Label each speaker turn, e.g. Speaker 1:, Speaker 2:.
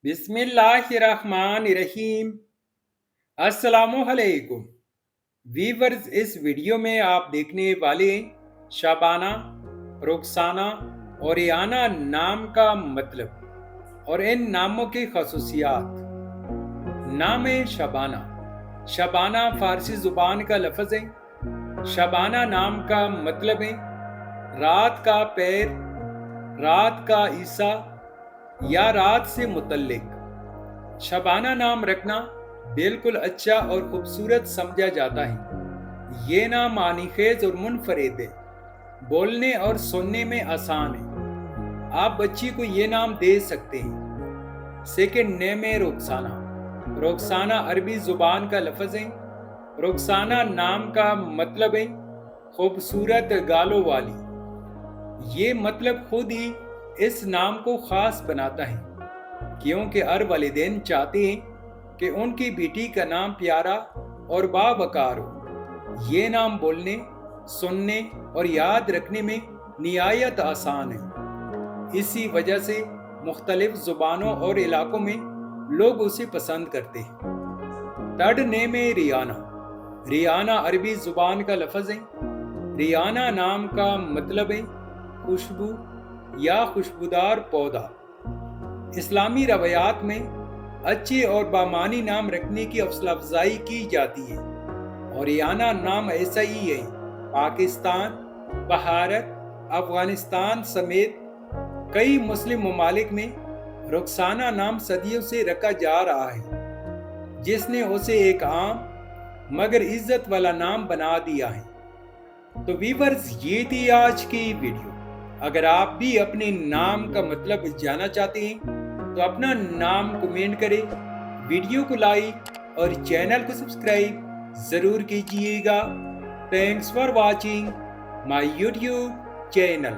Speaker 1: बिस्मिल्लाहिर्रहमानिर्रहीम। अस्सलामुअलैकुम वीवर्स, इस वीडियो में आप देखने वाले शाबाना, रुखसाना और याना नाम का मतलब और इन नामों की खसूसियात। नाम है शबाना। शबाना फारसी जुबान का लफ्ज़ है। शबाना नाम का मतलब है रात का पैर, रात का ईसा या रात से मुतल्लिक। शबाना नाम रखना बिल्कुल अच्छा और खूबसूरत समझा जाता है। ये नाम आनीखेज और मुनफरिद है, बोलने और सुनने में आसान है। आप बच्ची को ये नाम दे सकते हैं। सेकंड नेम है रुखसाना। रुखसाना अरबी जुबान का लफ्ज़ है। रुखसाना नाम का मतलब है खूबसूरत गालों वाली। ये मतलब खुद ही इस नाम को खास बनाता है, क्योंकि हर वालिदैन चाहते हैं कि उनकी बेटी का नाम प्यारा और बावकार हो। ये नाम बोलने, सुनने और याद रखने में निहायत आसान है। इसी वजह से मुख्तलिफ जुबानों और इलाकों में लोग उसे पसंद करते हैं। थर्ड नेम है रियाना। रियाना अरबी जुबान का लफ्ज़ है। रियाना नाम का मतलब है खुशबू या खुशबूदार पौधा। इस्लामी रवायात में अच्छे और बामानी नाम रखने की हौसला अफजाई की जाती है, और याना नाम ऐसा ही है। पाकिस्तान, भारत, अफगानिस्तान समेत कई मुस्लिम ममालिक में रुखसाना नाम सदियों से रखा जा रहा है, जिसने उसे एक आम मगर इज्जत वाला नाम बना दिया है। तो वीवर्स, ये थी आज की वीडियो। अगर आप भी अपने नाम का मतलब जानना चाहते हैं तो अपना नाम कमेंट करें, वीडियो को लाइक और चैनल को सब्सक्राइब जरूर कीजिएगा। Thanks for watching my YouTube channel.